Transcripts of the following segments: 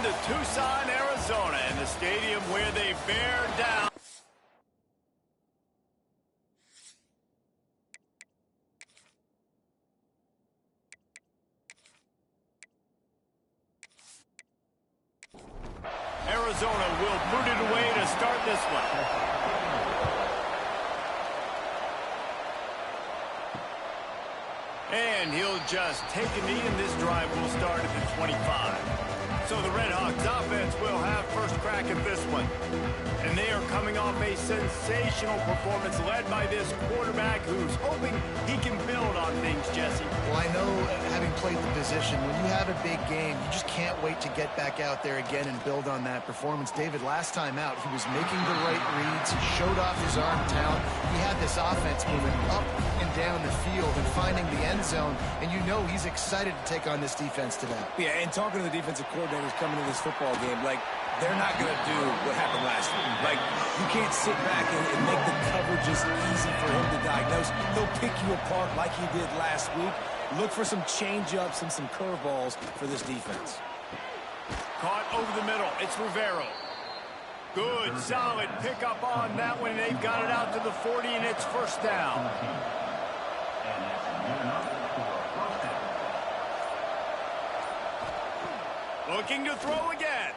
to Tucson, Arizona, in the stadium where they bear down. Arizona will boot it away to start this one. And he'll just take a knee, and this drive will start at the 25. So the Redhawks offense will have first crack at this one. And they are coming off a sensational performance led by this quarterback who's hoping he can build on things, Jesse. Well, I know, having played the position, when you have a big game, you just can't wait to get back out there again and build on that performance. David, last time out, he was making the right reads. He showed off his arm talent. He had this offense moving up and down the field and finding the end zone. And you know he's excited to take on this defense today. Yeah, and talking to the defensive coordinators coming to this football game, like, they're not going to do what happened last week. Like, you can't sit back and make the coverages easy for him to diagnose. He'll pick you apart like he did last week. Look for some change-ups and some curveballs for this defense. Caught over the middle. It's Rivero. Good, solid pickup on that one. They've got it out to the 40, and it's first down. Looking to throw again.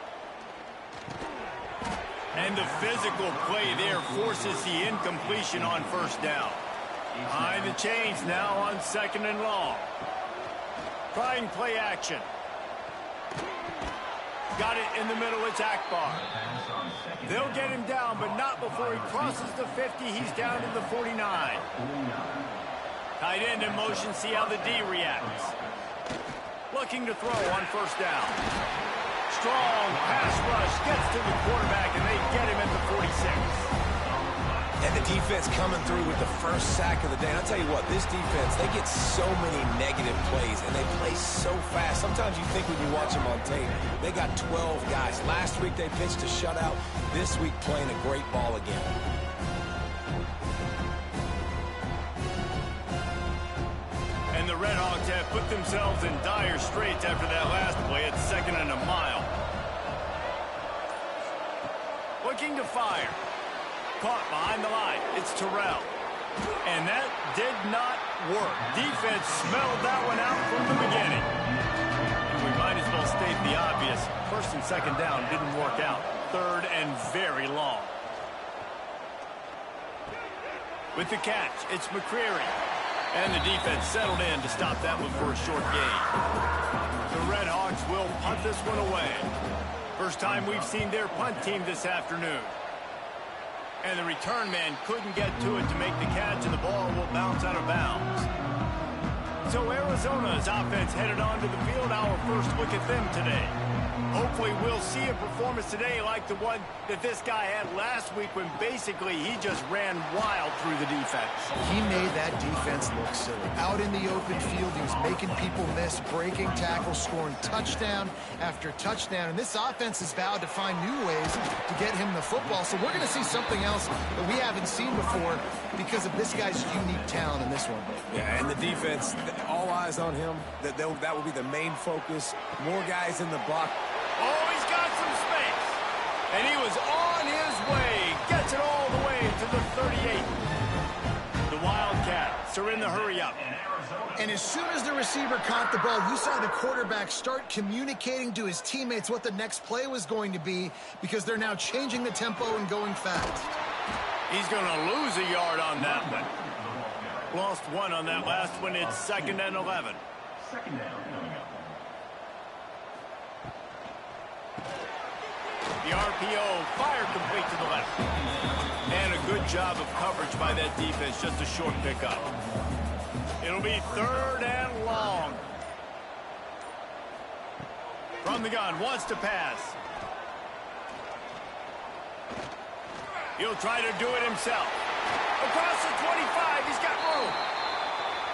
And the physical play there forces the incompletion on first down. Behind the chains now on second and long. Trying play action. Got it in the middle. It's Akbar. They'll get him down, but not before he crosses the 50. He's down to the 49. Tight end in motion. See how the D reacts. Looking to throw on first down. Strong pass rush gets to the quarterback, and they get him at the 46. And the defense coming through with the first sack of the day. And I'll tell you what, this defense, they get so many negative plays, and they play so fast. Sometimes you think when you watch them on tape, they got 12 guys. Last week they pitched a shutout. This week playing a great ball again. And the Redhawks have put themselves in dire straits after that last play at second and a mile. Looking to fire. Caught behind the line. It's Terrell. And that did not work. Defense smelled that one out from the beginning. And we might as well state the obvious. First and second down didn't work out. Third and very long. With the catch, it's McCreary. And the defense settled in to stop that one for a short gain. The Redhawks will punt this one away. First time we've seen their punt team this afternoon. And the return man couldn't get to it to make the catch, and the ball will bounce out of bounds. So Arizona's offense headed onto the field. Our first look at them today. Hopefully we'll see a performance today like the one that this guy had last week when basically he just ran wild through the defense. He made that defense look silly. Out in the open field, he was making people miss, breaking tackles, scoring touchdown after touchdown. And this offense has vowed to find new ways to get him the football. So we're going to see something else that we haven't seen before because of this guy's unique talent in this one. Yeah, and the defense, all eyes on him. That will be the main focus. More guys in the block. Oh, he's got some space. And he was on his way. Gets it all the way to the 38. The Wildcats are in the hurry-up. And as soon as the receiver caught the ball, you saw the quarterback start communicating to his teammates what the next play was going to be because they're now changing the tempo and going fast. He's going to lose a yard on that one. Lost one on that last one. It's second and 11. The RPO, fire complete to the left. And a good job of coverage by that defense, just a short pickup. It'll be third and long. From the gun, wants to pass. He'll try to do it himself. Across the 25, he's got room.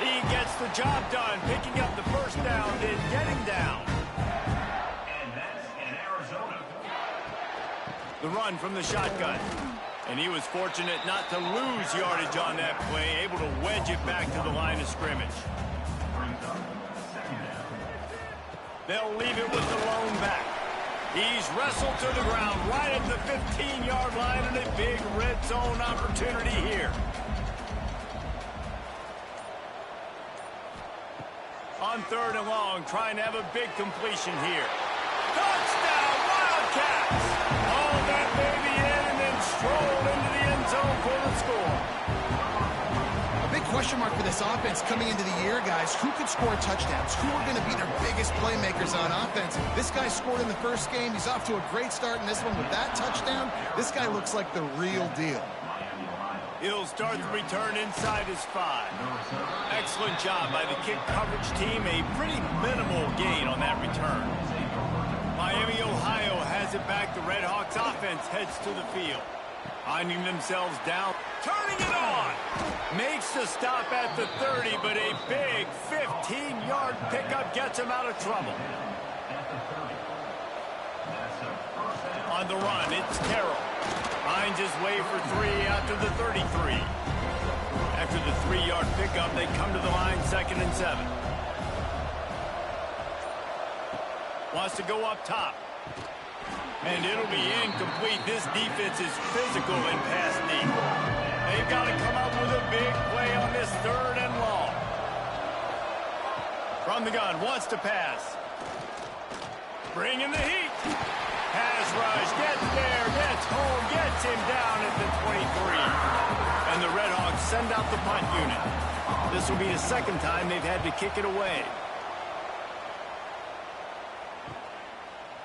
He gets the job done, picking up the first down, then getting down. The run from the shotgun. And he was fortunate not to lose yardage on that play, able to wedge it back to the line of scrimmage. They'll leave it with the lone back. He's wrestled to the ground right at the 15-yard line, and a big red zone opportunity here. On 3rd and long, trying to have a big completion here. Touchdown, Wildcats! Haul that baby in and then stroll into the end zone for the score. A big question mark for this offense coming into the year, guys. Who could score touchdowns? Who are going to be their biggest playmakers on offense? This guy scored in the first game. He's off to a great start in this one with that touchdown. This guy looks like the real deal. He'll start the return inside his 5. Excellent job by the kick coverage team. A pretty minimal gain on that return. Miami, Ohio has it back. The Red Hawks offense heads to the field. Finding themselves down. Turning it on. Makes the stop at the 30, but a big 15-yard pickup gets him out of trouble. On the run, it's Carroll. Finds his way for 3 out to the 33. After the 3-yard pickup, they come to the line 2nd and 7. Wants to go up top. And it'll be incomplete. This defense is physical and pass deep. They've got to come up with a big play on this 3rd and long. From the gun, wants to pass. Bringing the heat. Pass rush, gets there, gets home, gets him down at the 23. And the Red Hawks send out the punt unit. This will be the 2nd time they've had to kick it away.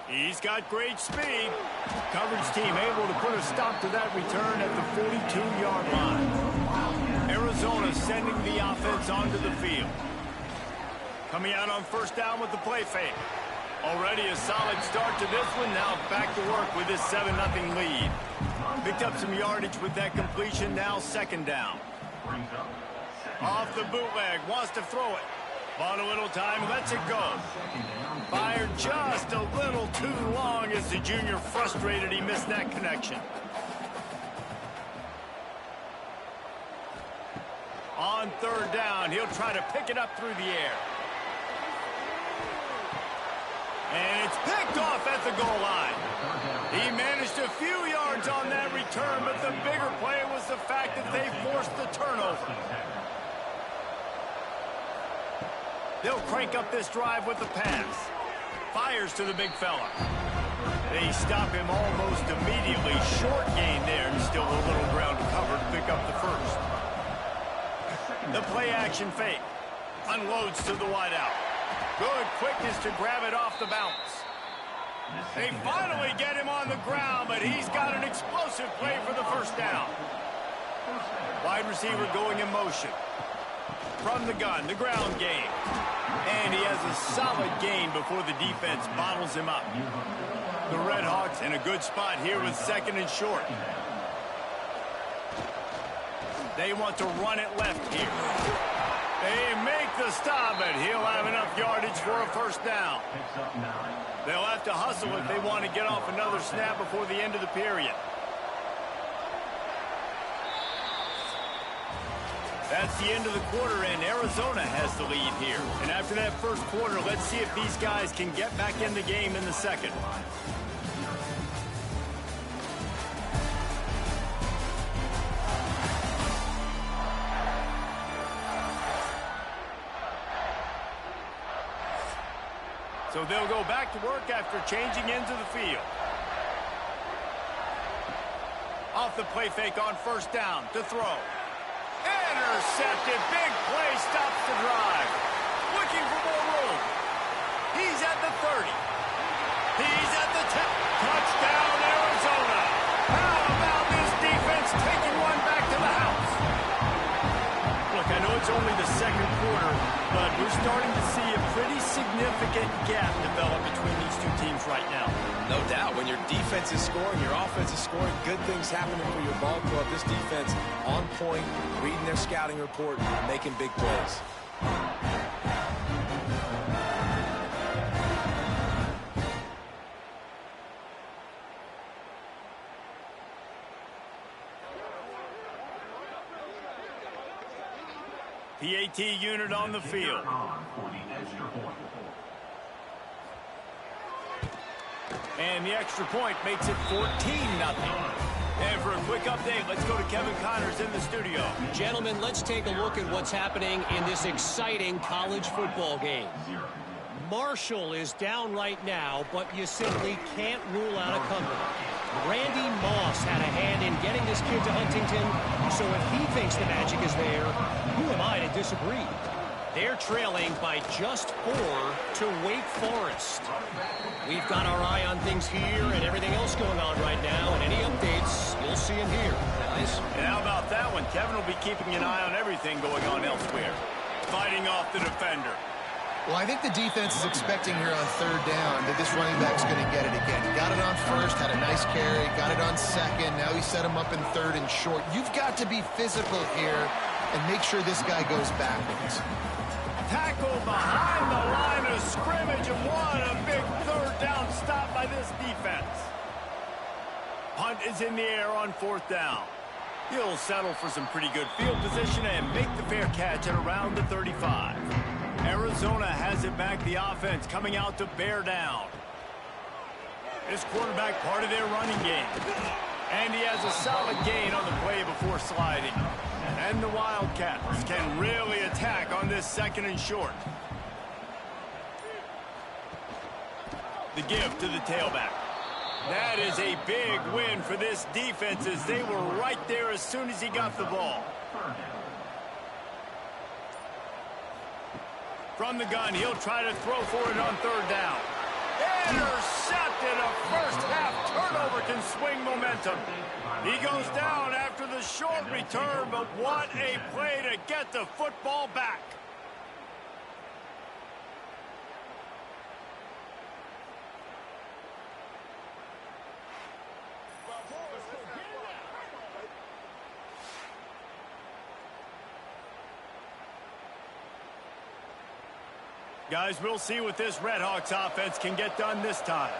He's got great speed. Coverage team able to put a stop to that return at the 42-yard line. Arizona sending the offense onto the field. Coming out on 1st down with the play fake. Already a solid start to this one. Now back to work with this 7-0 lead. Picked up some yardage with that completion. Now 2nd down. Off the bootleg. Wants to throw it. Bought a little time. Lets it go. Fired just a little too long as the junior frustrated. He missed that connection. On 3rd down, he'll try to pick it up through the air. And it's picked off at the goal line. He managed a few yards on that return, but the bigger play was the fact that they forced the turnover. They'll crank up this drive with the pass. Fires to the big fella. They stop him almost immediately. Short gain there, and still a little ground to cover to pick up the 1st. The play-action fake. Unloads to the wideout. Good quickness to grab it off the bounce. They finally get him on the ground, but he's got an explosive play for the 1st down. Wide receiver going in motion. From the gun, the ground game. And he has a solid gain before the defense bottles him up. The Red Hawks in a good spot here with 2nd and short. They want to run it left here. They make the stop, but he'll have enough yardage for a 1st down. They'll have to hustle if they want to get off another snap before the end of the period. That's the end of the quarter, and Arizona has the lead here. And after that 1st quarter, let's see if these guys can get back in the game in the 2nd. So they'll go back to work after changing into the field. Off the play fake on 1st down to throw. Intercepted. Big play stops the drive. Looking for more room. He's at the 30. He's at the 10. Touchdown, Arizona. How about this defense taking one back to the house? Look, I know it's only the 2nd quarter, but we're starting to see a pretty significant gap develop between these two teams right now. No doubt. When your defense is scoring, your offense is scoring, good things happening for your ball club. This defense on point, reading their scouting report, making big plays. PAT unit on the field. And the extra point makes it 14-0. And for a quick update, let's go to Kevin Connors in the studio. Gentlemen, let's take a look at what's happening in this exciting college football game. Marshall is down right now, but you simply can't rule out a comeback. Randy Moss had a hand in getting this kid to Huntington, so if he thinks the magic is there, who am I to disagree? They're trailing by just 4 to Wake Forest. We've got our eye on things here and everything else going on right now, and any updates, you'll see them here. Guys? And how about that one? Kevin will be keeping an eye on everything going on elsewhere. Fighting off the defender. Well, I think the defense is expecting here on third down that this running back's going to get it again. He got it on first, had a nice carry, got it on second. Now he set him up in third and short. You've got to be physical here and make sure this guy goes backwards. Tackle behind the line of scrimmage, and what a big third down stop by this defense. Punt is in the air on fourth down. He'll settle for some pretty good field position and make the fair catch at around the 35. Arizona has it back, the offense coming out to bear down. This quarterback part of their running game. And he has a solid gain on the play before sliding. And the Wildcats can really attack on this second and short. The give to the tailback. That is a big win for this defense as they were right there as soon as he got the ball. From the gun, he'll try to throw for it on third down. Intercepted. A first-half turnover can swing momentum. He goes down after the short return, but what a play to get the football back. Guys, we'll see what this Redhawks offense can get done this time.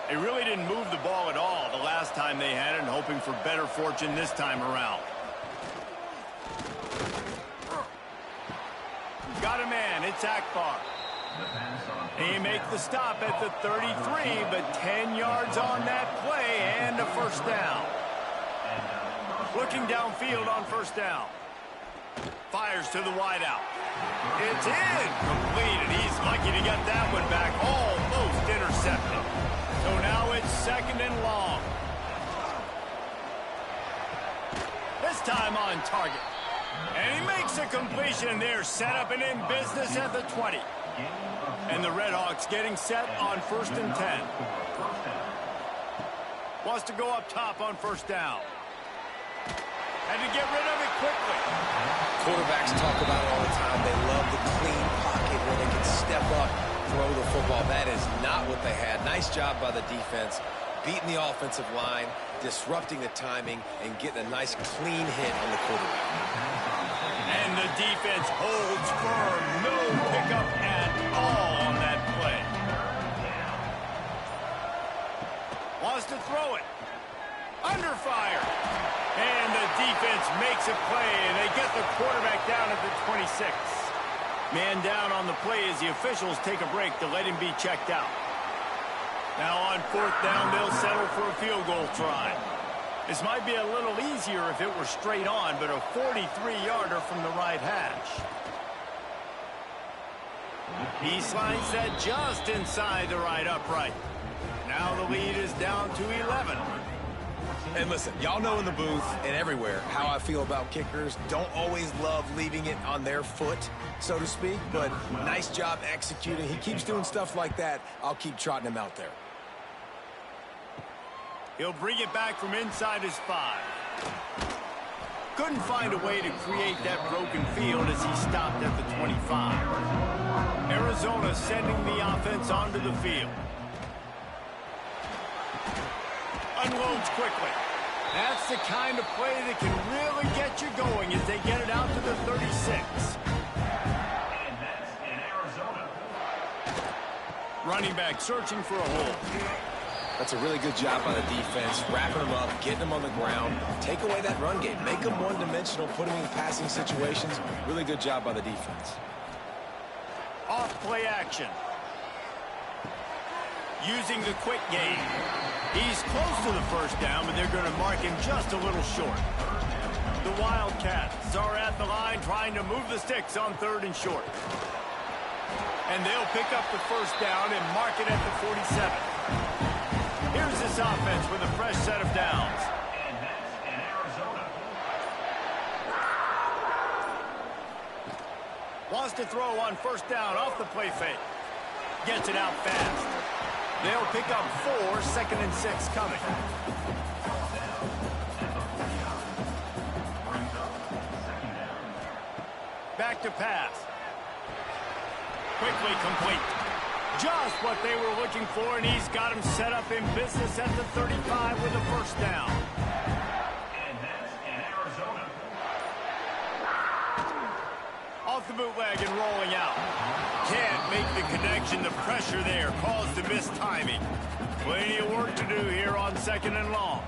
They really didn't move the ball at all the last time they had it, and hoping for better fortune this time around. Got a man, it's Akbar. They make the stop at the 33, but 10 yards on that play and a first down. Looking downfield on first down. Fires to the wideout. It's incomplete, and he's lucky to get that one back. Almost intercepted. So now it's second and long. This time on target. And he makes a completion there, set up and in business at the 20. And the Redhawks getting set on first and 10. Wants to go up top on first down. Had to get rid of it quickly. Quarterbacks talk about it all the time. They love the clean pocket where they can step up, throw the football. That is not what they had. Nice job by the defense, beating the offensive line, disrupting the timing, and getting a nice clean hit on the quarterback. And the defense holds firm. No pickup at all on that play. Wants to throw it. Under fire. And the defense makes a play, and they get the quarterback down at the 26. Man down on the play as the officials take a break to let him be checked out. Now on fourth down, they'll settle for a field goal try. This might be a little easier if it were straight on, but a 43-yarder from the right hash. East line set just inside the right upright. Now the lead is down to 11. And listen, y'all know in the booth and everywhere how I feel about kickers. Don't always love leaving it on their foot, so to speak, but nice job executing. He keeps doing stuff like that. I'll keep trotting him out there. He'll bring it back from inside his 5. Couldn't find a way to create that broken field as he stopped at the 25. Arizona sending the offense onto the field. Unloads quickly. That's the kind of play that can really get you going as they get it out to the 36. And that's in Arizona. Running back searching for a hole. That's a really good job by the defense, wrapping them up, getting them on the ground. Take away that run game. Make them one-dimensional, put them in passing situations. Really good job by the defense. Off play action. using the quick game. He's close to the first down, but they're going to mark him just a little short. The Wildcats are at the line trying to move the sticks on 3rd and short. And they'll pick up the first down and mark it at the 47. Here's this offense with a fresh set of downs. And that's in Arizona. Wants to throw on first down off the play fake. Gets it out fast. They'll pick up 4, 2nd and 6 coming. Back to pass. Quickly complete. Just what they were looking for, and he's got him set up in business at the 35 with a first down. And that's in Arizona. Off the bootleg and rolling out. Can't make the connection. The pressure there caused the missed timing. Plenty of work to do here on 2nd and long.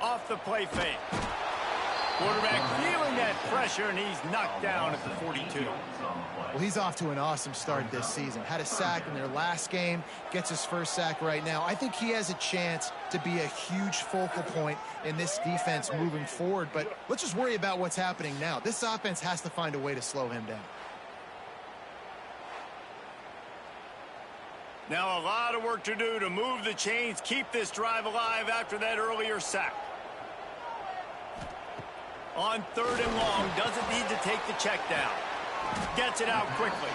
Off the play fake. Quarterback feeling that pressure, and he's knocked down at the 42. Well, he's off to an awesome start this season. Had a sack in their last game, gets his first sack right now. I think he has a chance to be a huge focal point in this defense moving forward, but let's just worry about what's happening now. This offense has to find a way to slow him down. Now a lot of work to do to move the chains, keep this drive alive after that earlier sack. On 3rd and long, doesn't need to take the check down. Gets it out quickly.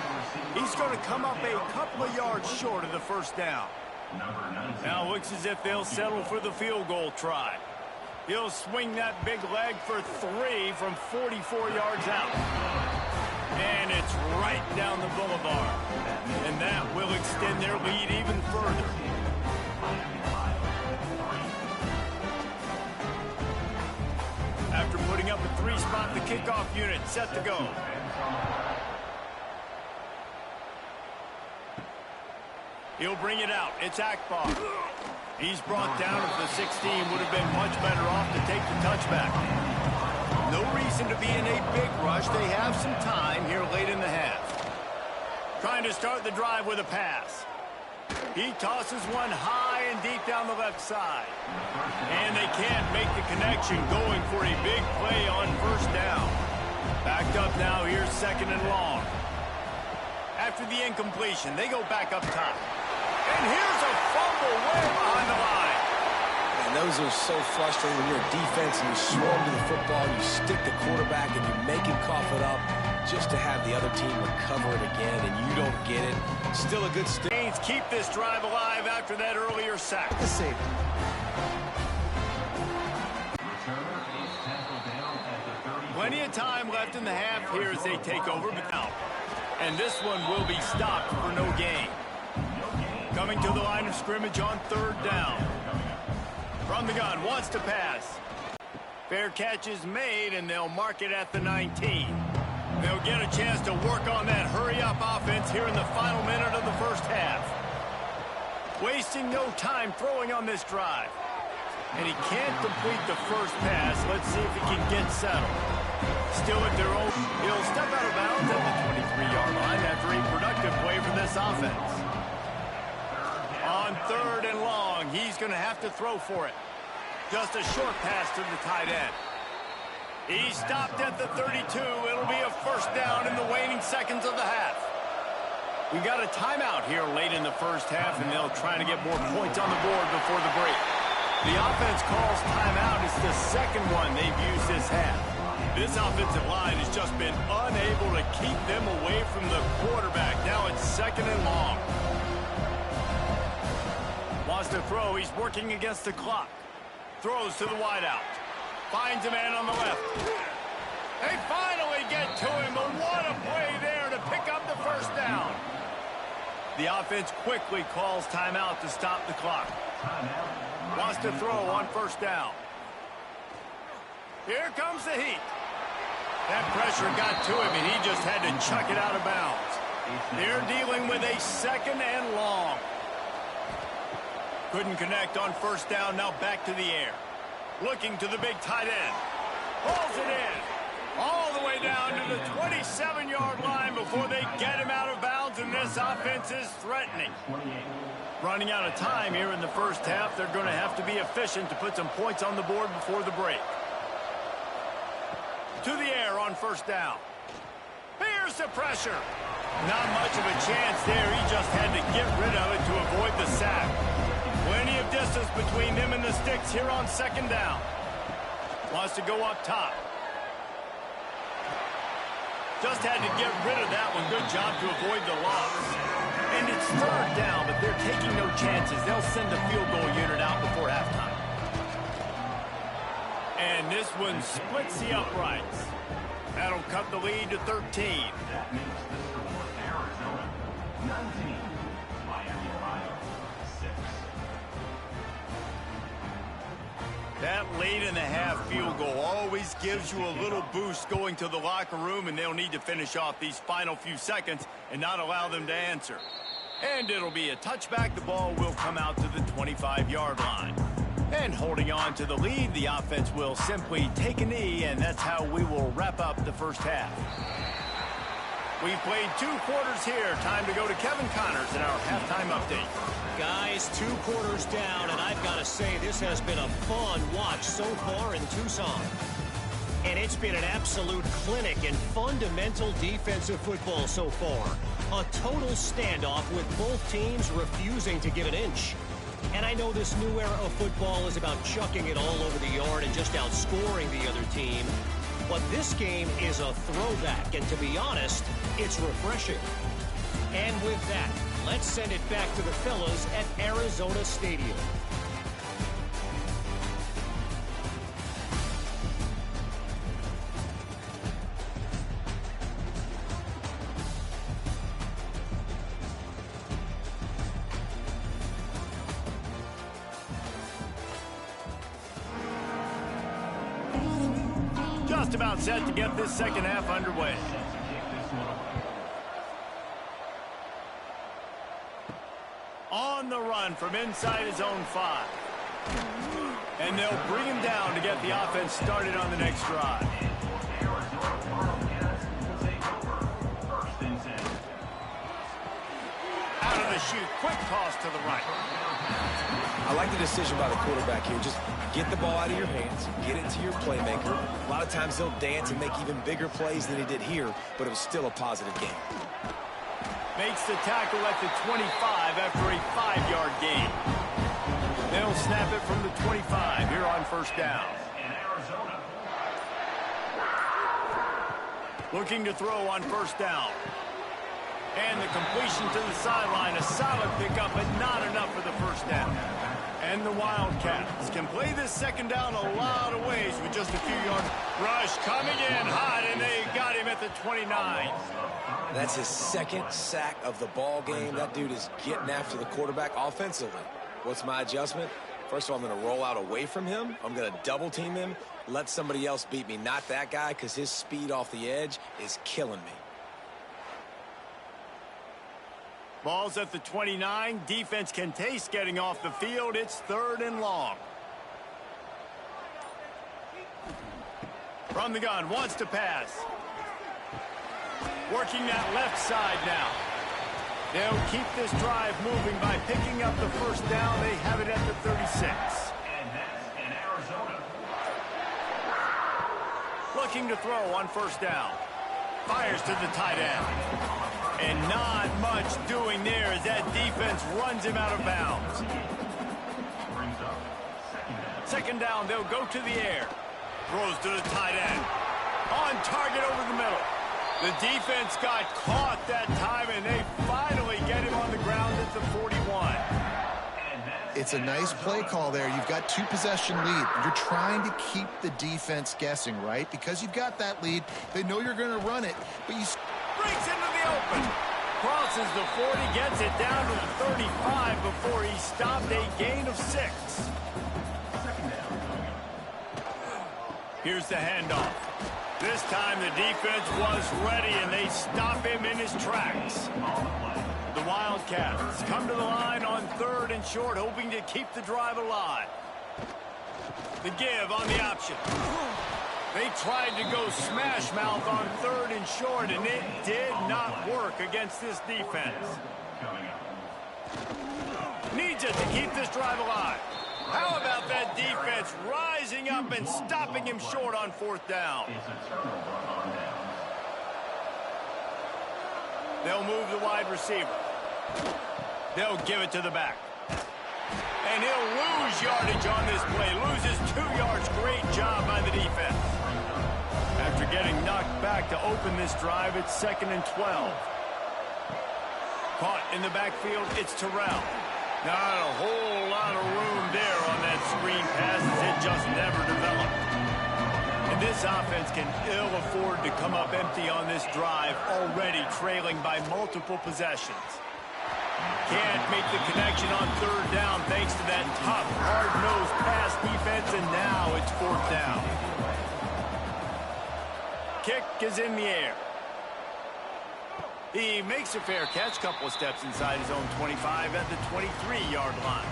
He's going to come up a couple of yards short of the first down. Now looks as if they'll settle for the field goal try. He'll swing that big leg for 3 from 44 yards out. And it's right down the boulevard. And that will extend their lead even further. After putting up a 3-spot, the kickoff unit set to go. He'll bring it out. It's Akbar. He's brought down at the 16. Would have been much better off to take the touchback. No reason to be in a big rush. They have some time here late in the half. Trying to start the drive with a pass. He tosses one high and deep down the left side. And they can't make the connection, going for a big play on first down. Backed up now, here's 2nd and long. After the incompletion, they go back up top. And here's a fumble way behind the line. And those are so frustrating when you're a defense and you swarm to the football, you stick the quarterback and you make him cough it up just to have the other team recover it again, and you don't get it. Still a good stick. Keep this drive alive after that earlier sack. The safety. Plenty of time left in the half here as they take over, but now. And this one will be stopped for no gain. Coming to the line of scrimmage on 3rd down. From the gun, wants to pass. Fair catch is made, and they'll mark it at the 19. They'll get a chance to work on that hurry-up offense here in the final minute of the first half. Wasting no time throwing on this drive. And he can't complete the first pass. Let's see if he can get settled. Still at their own. He'll step out of bounds at the 23-yard line after a productive play for this offense. On 3rd and long, he's going to have to throw for it. Just a short pass to the tight end. He stopped at the 32. It'll be a first down in the waning seconds of the half. We got a timeout here late in the first half, and they'll try to get more points on the board before the break. The offense calls timeout. It's the second one they've used this half. This offensive line has just been unable to keep them away from the quarterback. Now it's 2nd and long. Wants to throw. He's working against the clock. Throws to the wideout. Finds a man on the left. They finally get to him, but what a play there to pick up the first down. The offense quickly calls timeout to stop the clock. Wants to throw on first down. Here comes the heat. That pressure got to him, and he just had to chuck it out of bounds. They're dealing with a 2nd and long. Couldn't connect on first down, now back to the air. Looking to the big tight end. Pulls it in. All the way down to the 27-yard line before they get him out of bounds and this offense is threatening. Running out of time here in the first half. They're going to have to be efficient to put some points on the board before the break. To the air on first down. Here's the pressure. Not much of a chance there. He just had to get rid of it to avoid the sack. Plenty of distance between him and the sticks here on second down. Wants to go up top. Just had to get rid of that one. Good job to avoid the loss. And it's third down, but they're taking no chances. They'll send the field goal unit out before halftime. And this one splits the uprights. That'll cut the lead to 13. That makes the score Arizona 19, Miami, Ohio 6. That late-in-the-half field goal always gives you a little boost going to the locker room, and they'll need to finish off these final few seconds and not allow them to answer. And it'll be a touchback. The ball will come out to the 25-yard line. And holding on to the lead, the offense will simply take a knee, and that's how we will wrap up the first half. We've played 2 quarters here. Time to go to Kevin Connors in our halftime update. Guys, 2 quarters down, and I've got to say this has been a fun watch so far in Tucson. And it's been an absolute clinic in fundamental defensive football so far. A total standoff with both teams refusing to give an inch. And I know this new era of football is about chucking it all over the yard and just outscoring the other team. But this game is a throwback, and to be honest, it's refreshing. And with that, let's send it back to the fellas at Arizona Stadium. Just about set to get this second half underway. On the run from inside his own 5. And they'll bring him down to get the offense started on the next drive. Out of the chute, quick toss to the right. I like the decision by the quarterback here. Just get the ball out of your hands, get it to your playmaker. A lot of times he'll dance and make even bigger plays than he did here, but it was still a positive game. Makes the tackle at the 25 after a 5-yard gain. They'll snap it from the 25 here on first down. Looking to throw on first down. And the completion to the sideline, a solid pickup, but not enough for the first down. And the Wildcats can play this second down a lot of ways with just a few yards. Rush coming in hot, and they got him at the 29. That's his second sack of the ball game. That dude is getting after the quarterback offensively. What's my adjustment? First of all, I'm going to roll out away from him. I'm going to double team him, let somebody else beat me, not that guy, because his speed off the edge is killing me. Ball's at the 29. Defense can taste getting off the field. It's 3rd and long. From the gun, wants to pass. Working that left side now. They'll keep this drive moving by picking up the first down. They have it at the 36. And that's in Arizona. Looking to throw on first down. Fires to the tight end. And not much doing there as that defense runs him out of bounds. Brings up Second down, they'll go to the air. Throws to the tight end. On target over the middle. The defense got caught that time, and they finally get him on the ground at the 41. It's a nice play call there. You've got 2-possession lead. You're trying to keep the defense guessing, right? Because you've got that lead. They know you're going to run it, but you... Breaks into the open. Crosses the 40, gets it down to the 35 before he stopped, a gain of 6. Here's the handoff. This time the defense was ready, and they stop him in his tracks. The Wildcats come to the line on 3rd and short, hoping to keep the drive alive. The give on the option. They tried to go smash mouth on 3rd and short, and it did not work against this defense. Needs it to keep this drive alive. How about that defense rising up and stopping him short on 4th down? They'll move the wide receiver. They'll give it to the back. And he'll lose yardage on this play. Loses 2 yards. Great job by the defense. After getting knocked back to open this drive, it's 2nd and 12. Caught in the backfield, it's Terrell. Not a whole lot of room there on that screen pass as it just never developed. And this offense can ill afford to come up empty on this drive, already trailing by multiple possessions. Can't make the connection on 3rd down thanks to that tough, hard-nosed pass defense, and now it's 4th down. Kick is in the air. He makes a fair catch, couple of steps inside his own 25 at the 23-yard line.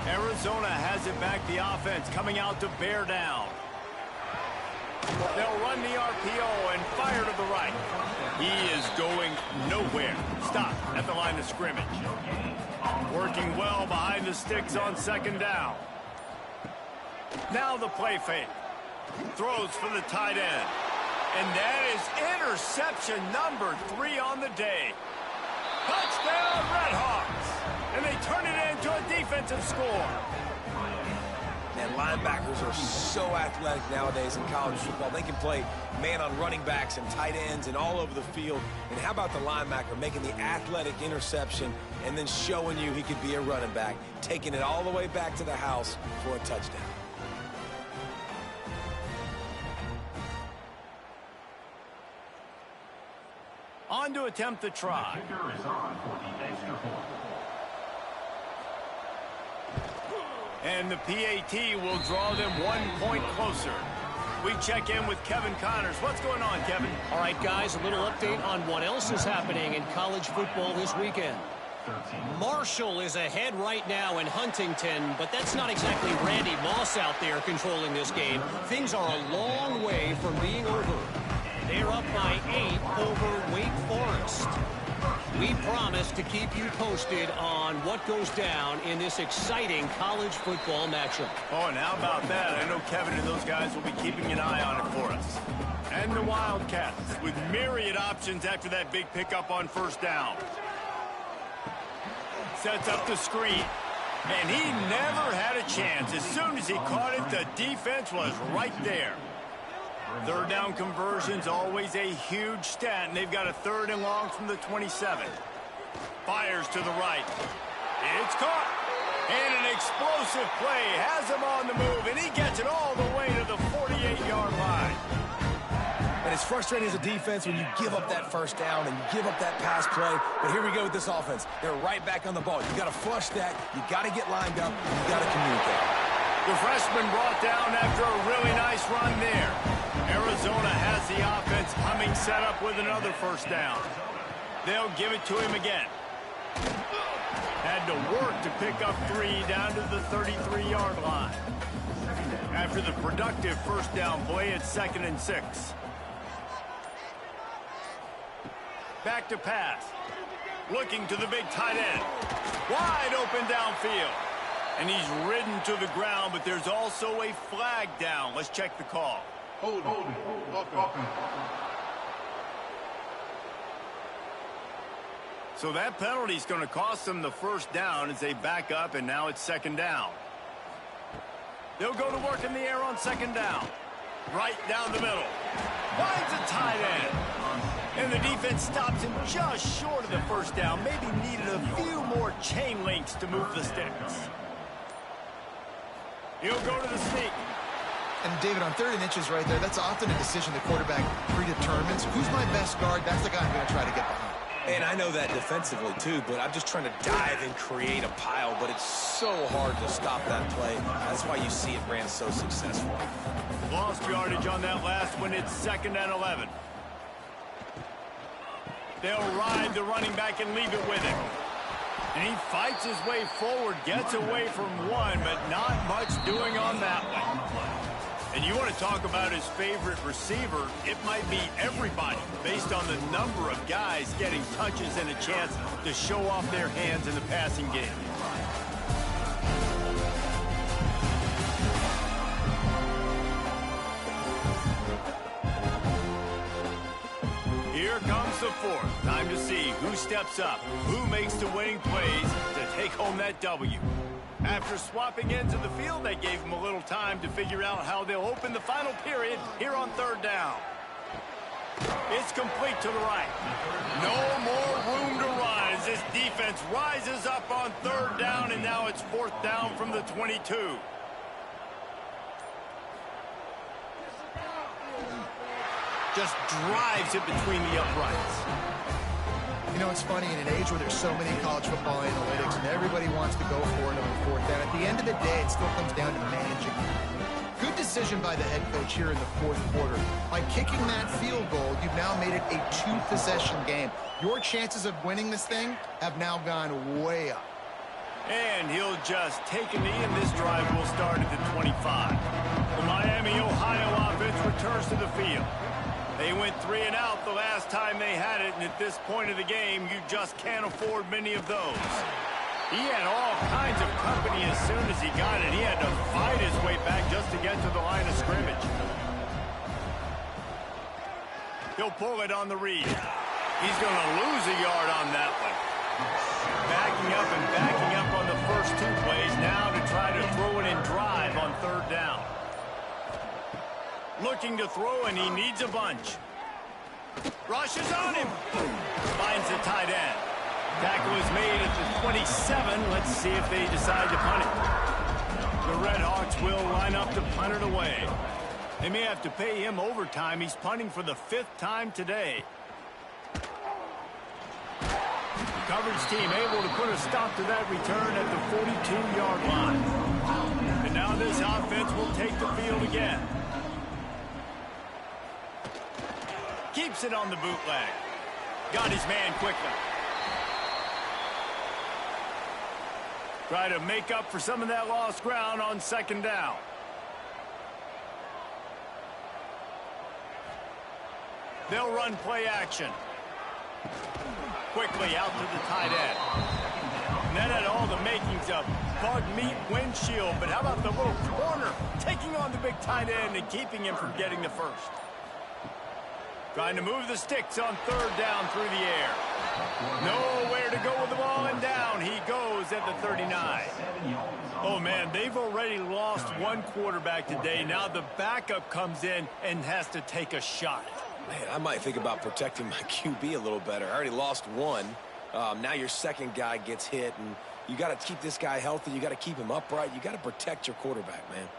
Arizona has it back, the offense coming out to bear down. They'll run the RPO and fire to the right. He is going nowhere. Stop at the line of scrimmage. Working well behind the sticks on 2nd down. Now the play fake. Throws for the tight end. And that is interception number 3 on the day. Touchdown, Redhawks. And they turn it into a defensive score. And linebackers are so athletic nowadays in college football. They can play man on running backs and tight ends and all over the field. And how about the linebacker making the athletic interception and then showing you he could be a running back, taking it all the way back to the house for a touchdown. On to attempt the try. And the PAT will draw them 1 point closer. We check in with Kevin Connors. What's going on, Kevin? All right, guys, a little update on what else is happening in college football this weekend. Marshall is ahead right now in Huntington, but that's not exactly Randy Moss out there controlling this game. Things are a long way from being over. They're up by 8 over Wake Forest. We promise to keep you posted on what goes down in this exciting college football matchup. Oh, and how about that? I know Kevin and those guys will be keeping an eye on it for us. And the Wildcats with myriad options after that big pickup on 1st down. Sets up the screen. And he never had a chance. As soon as he caught it, the defense was right there. 3rd down conversion's always a huge stat, and they've got a 3rd and long from the 27. Fires to the right. It's caught. And an explosive play has him on the move, and he gets it all the way to the 48-yard line. And it's frustrating as a defense when you give up that 1st down and you give up that pass play. But here we go with this offense. They're right back on the ball. You got to flush that. You got to get lined up. You got to communicate. The freshman brought down after a really nice run there. Arizona has the offense humming, set up with another 1st down. They'll give it to him again. Had to work to pick up 3 down to the 33-yard line. After the productive 1st down play, it's 2nd and 6. Back to pass. Looking to the big tight end. Wide open downfield. And he's ridden to the ground, but there's also a flag down. Let's check the call. Hold it. So that penalty is going to cost them the 1st down as they back up, and now it's 2nd down. They'll go to work in the air on 2nd down. Right down the middle. Finds a tight end. And the defense stops him just short of the 1st down. Maybe needed a few more chain links to move the sticks. He'll go to the sneak. And David, on 3rd and inches right there, that's often a decision the quarterback predetermines. Who's my best guard? That's the guy I'm going to try to get behind. And I know that defensively, too, but I'm just trying to dive and create a pile, but it's so hard to stop that play. That's why you see it ran so successful. Lost yardage on that last one. It's 2nd and 11. They'll ride the running back and leave it with him. And he fights his way forward, gets away from one, but not much doing on that one. And you want to talk about his favorite receiver, it might be everybody based on the number of guys getting touches and a chance to show off their hands in the passing game. Here comes the fourth. Time to see who steps up, who makes the winning plays to take home that W. After swapping ends of the field, they gave him a little time to figure out how they'll open the final period here on third down. It's complete to the right. No more room to run as this defense rises up on third down, and now it's fourth down from the 22. Just drives it between the uprights. You know, it's funny, in an age where there's so many college football analytics and everybody wants to go for it on fourth down, at the end of the day, it still comes down to managing. Good decision by the head coach here in the fourth quarter. By kicking that field goal, you've now made it a two-possession game. Your chances of winning this thing have now gone way up. And he'll just take a knee, and this drive will start at the 25. The Miami, Ohio offense returns to the field. They went 3 and out the last time they had it, and at this point of the game, you just can't afford many of those. He had all kinds of company as soon as he got it. He had to fight his way back just to get to the line of scrimmage. He'll pull it on the read. He's going to lose a yard on that one. Backing up and backing up on the first 2 plays now to try to throw it and drive on third down. Looking to throw, and he needs a bunch. Rushes on him. Finds the tight end. Tackle is made at the 27. Let's see if they decide to punt it. The Red Hawks will line up to punt it away. They may have to pay him overtime. He's punting for the 5th time today. The coverage team able to put a stop to that return at the 42-yard line. And now this offense will take the field again. Keeps it on the bootleg. Got his man quickly. Try to make up for some of that lost ground on second down. They'll run play action. Quickly out to the tight end. And that had all the makings of bug meat windshield, but how about the little corner taking on the big tight end and keeping him from getting the first? Trying to move the sticks on third down through the air. Nowhere to go with the ball, and down he goes at the 39. Oh, man, they've already lost one quarterback today. Now the backup comes in and has to take a shot. Man, I might think about protecting my QB a little better. I already lost one. Now your second guy gets hit, and you got to keep this guy healthy. You got to keep him upright. You got to protect your quarterback, man.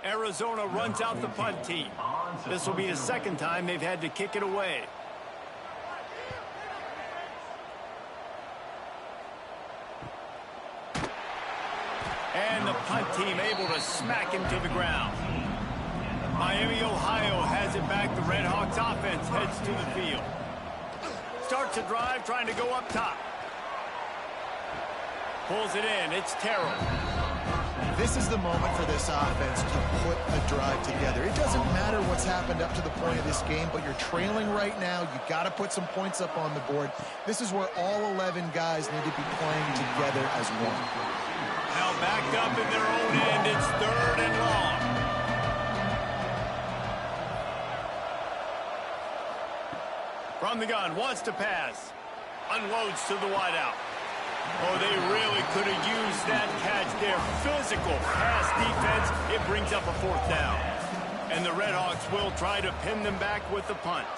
Arizona runs out the punt team. This will be the second time they've had to kick it away. And the punt team able to smack him to the ground. Miami, Ohio has it back. The Red Hawks offense heads to the field. Starts a drive trying to go up top. Pulls it in. It's Terrell. This is the moment for this offense to put a drive together. It doesn't matter what's happened up to the point of this game, but you're trailing right now. You've got to put some points up on the board. This is where all 11 guys need to be playing together as one. Now backed up in their own end. It's third and long. From the gun, wants to pass. Unloads to the wideout. Oh, they really could have used that catch there. Physical pass defense. It brings up a fourth down. And the Red Hawks will try to pin them back with the punt.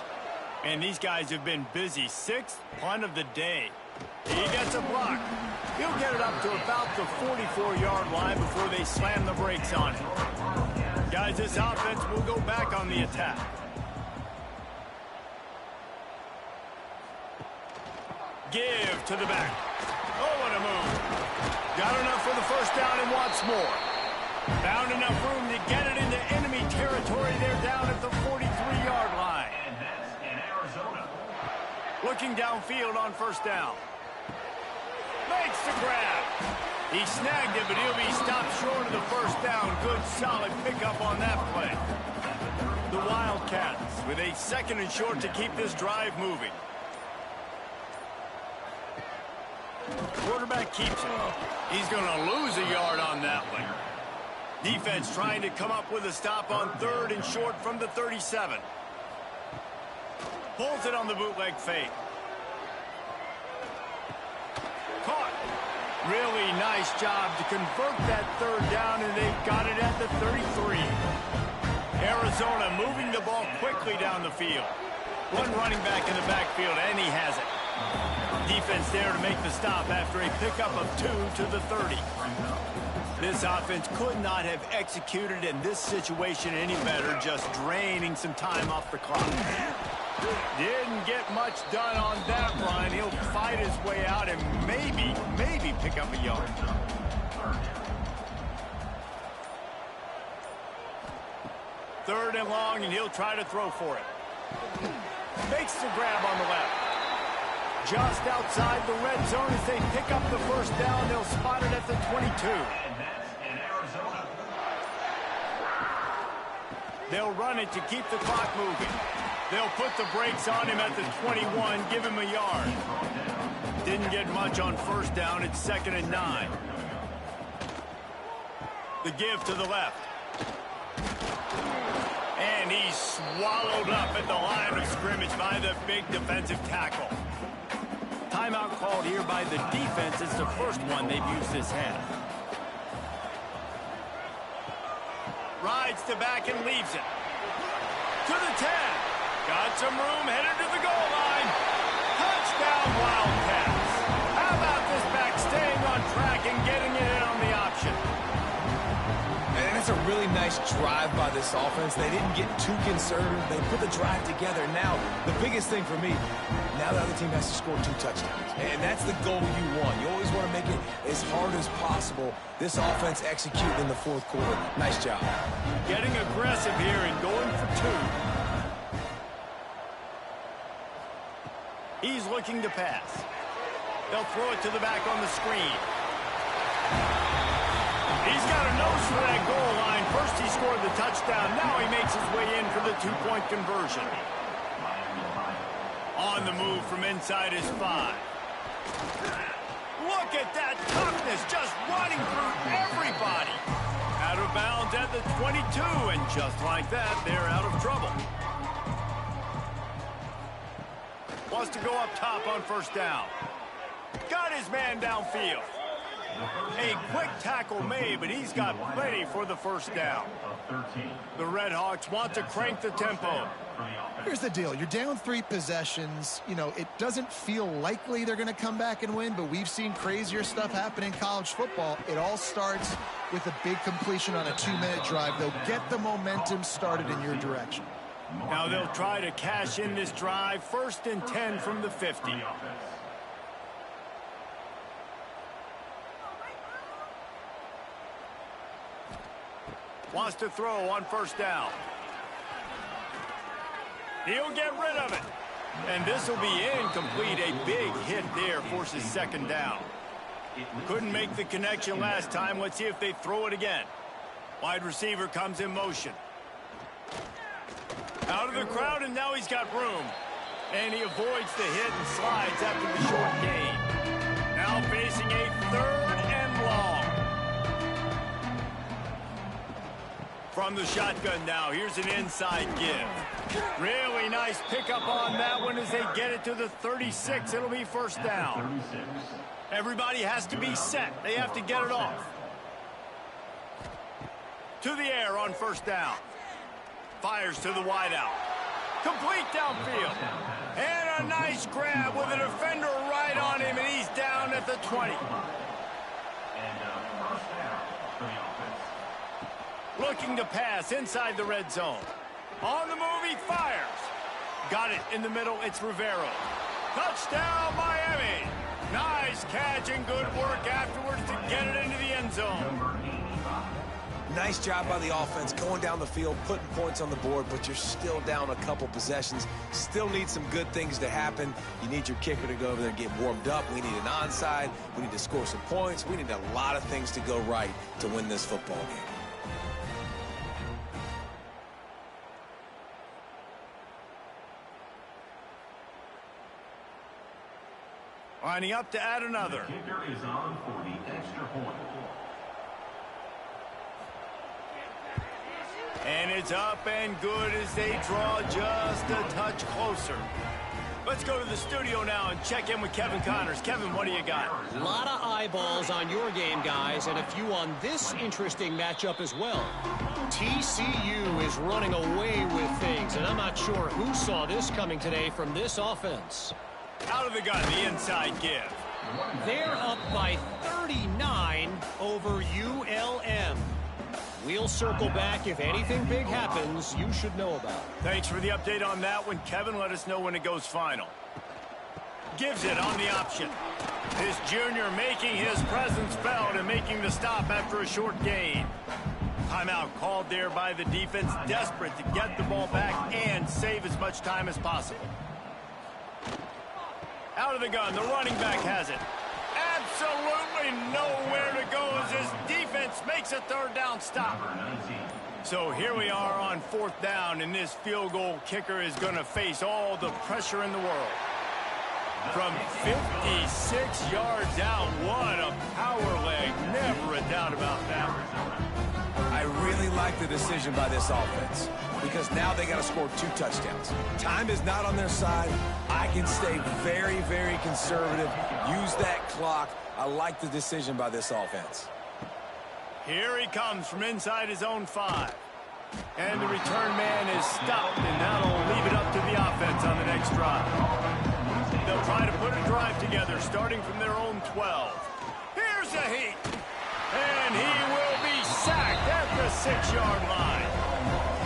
And these guys have been busy. 6th punt of the day. He gets a block. He'll get it up to about the 44-yard line before they slam the brakes on it. Guys, this offense will go back on the attack. Give to the back. Oh, what a move. Got enough for the first down and wants more. Found enough room to get it into enemy territory. They're down at the 43-yard line. And that's in Arizona. Looking downfield on first down. Makes the grab. He snagged it, but he'll be stopped short of the first down. good, solid pickup on that play. The Wildcats with a 2nd and short to keep this drive moving. Quarterback keeps it. He's going to lose a yard on that one. Defense trying to come up with a stop on 3rd and short from the 37. Pulls it on the bootleg fake. Caught. Really nice job to convert that 3rd down, and they've got it at the 33. Arizona moving the ball quickly down the field. One running back in the backfield, and he has it. Defense there to make the stop after a pickup of 2 to the 30. This offense could not have executed in this situation any better, just draining some time off the clock. Didn't get much done on that run. He'll fight his way out and maybe pick up a yard. Third and long, and he'll try to throw for it. Makes the grab on the left. Just outside the red zone as they pick up the 1st down. They'll spot it at the 22. They'll run it to keep the clock moving. They'll put the brakes on him at the 21, give him a yard. Didn't get much on 1st down. It's 2nd and 9. The give to the left. And he's swallowed up at the line of scrimmage by the big defensive tackle. Timeout called here by the defense. It's the first one they've used this half. Rides to back and leaves it. To the 10. Got some room, headed to the goal line. Touchdown, Wildcats. How about this back staying on track and getting it in on the option? And it's a really nice drive by this offense. They didn't get too conservative. They put the drive together. Now, the biggest thing for me, now the other team has to score 2 touchdowns. And that's the goal you want. You always want to make it as hard as possible. This offense executed in the 4th quarter. Nice job. Getting aggressive here and going for 2. He's looking to pass. They'll throw it to the back on the screen. He's got a nose for that goal line. First he scored the touchdown. Now he makes his way in for the 2-point conversion. On the move from inside his 5. Look at that toughness, just running through everybody. Out of bounds at the 22, and just like that, they're out of trouble. Wants to go up top on 1st down. Got his man downfield. A quick tackle made, but he's got plenty for the 1st down. The Red Hawks want to crank the tempo. Here's the deal. You're down 3 possessions. You know, it doesn't feel likely they're going to come back and win, but we've seen crazier stuff happen in college football. It all starts with a big completion on a 2-minute drive. They'll get the momentum started in your direction. Now they'll try to cash in this drive. 1st and 10 from the 50. Wants to throw on 1st down. He'll get rid of it. And this will be incomplete. A big hit there forces 2nd down. Couldn't make the connection last time. Let's see if they throw it again. Wide receiver comes in motion. Out of the crowd, and now he's got room. And he avoids the hit and slides after the short gain. Now facing a 3rd and long. From the shotgun now, here's an inside give. Really nice pickup on that one as they get it to the 36. It'll be 1st down. Everybody has to be set. They have to get it off. To the air on 1st down. Fires to the wideout. Complete downfield. And a nice grab with a defender right on him, and he's down at the 20. Looking to pass inside the red zone. On the move, he fires. Got it in the middle. It's Rivero. Touchdown, Miami. Nice catch and good work afterwards to get it into the end zone. Nice job by the offense going down the field, putting points on the board, but you're still down a couple possessions. Still need some good things to happen. You need your kicker to go over there and get warmed up. We need an onside. We need to score some points. We need a lot of things to go right to win this football game. Lining up to add another. The kicker is on for the extra point. And it's up and good as they draw just a touch closer. Let's go to the studio now and check in with Kevin Connors. Kevin, what do you got? A lot of eyeballs on your game, guys, and a few on this interesting matchup as well. TCU is running away with things, and I'm not sure who saw this coming today from this offense. Out of the gun, the inside give. They're up by 39 over ULM. We'll circle back. If anything big happens, you should know about it. Thanks for the update on that one, Kevin. Let us know when it goes final. Gives it on the option. This junior making his presence felt and making the stop after a short gain. Timeout called there by the defense, desperate to get the ball back and save as much time as possible. Out of the gun, the running back has it. Absolutely nowhere to go as his defense makes a third down stop. So here we are on fourth down, and this field goal kicker is going to face all the pressure in the world. From 56 yards out, what a power leg. Never a doubt about that. I really like the decision by this offense because now they got to score 2 touchdowns. Time is not on their side. I can stay very, very conservative. Use that clock. I like the decision by this offense. Here he comes from inside his own 5. And the return man is stopped, and that'll leave it up to the offense on the next drive. They'll try to put a drive together, starting from their own 12. Here's a heat. And he will be sacked at the 6-yard line.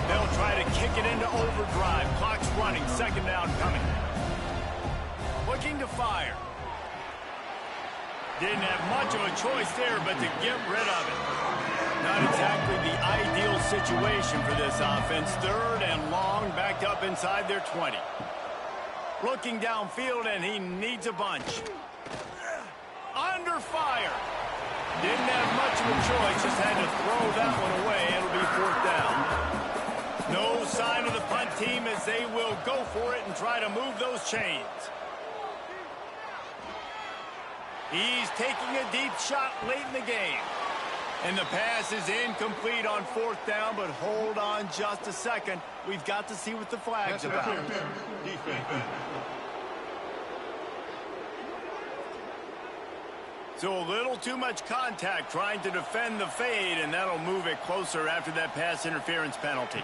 They'll try to kick it into overdrive. Clock's running. Second down coming. Looking to fire. Didn't have much of a choice there, but to get rid of it. Not exactly the ideal situation for this offense. Third and long, backed up inside their 20. Looking downfield, and he needs a bunch. Under fire. Didn't have much of a choice, just had to throw that one away. It'll be fourth down. No sign of the punt team as they will go for it and try to move those chains. He's taking a deep shot late in the game. And the pass is incomplete on fourth down, but hold on just a second. We've got to see what the flag's about. So a little too much contact trying to defend the fade, and that'll move it closer after that pass interference penalty.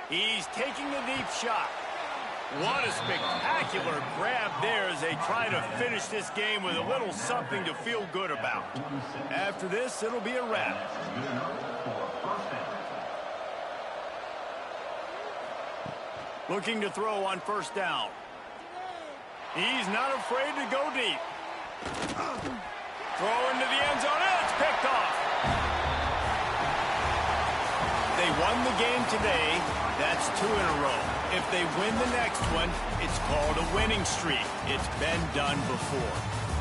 He's taking a deep shot. What a spectacular grab there as they try to finish this game with a little something to feel good about. After this, it'll be a wrap. Looking to throw on first down. He's not afraid to go deep. Throw into the end zone, and it's picked off. They won the game today. That's 2 in a row. If they win the next one, it's called a winning streak. It's been done before.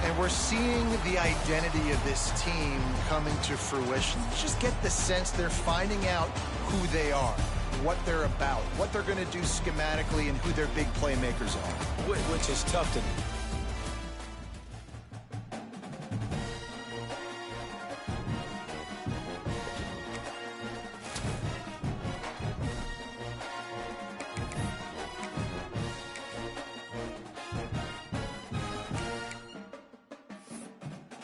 And we're seeing the identity of this team coming to fruition. You just get the sense they're finding out who they are, what they're about, what they're going to do schematically, and who their big playmakers are. Which is tough to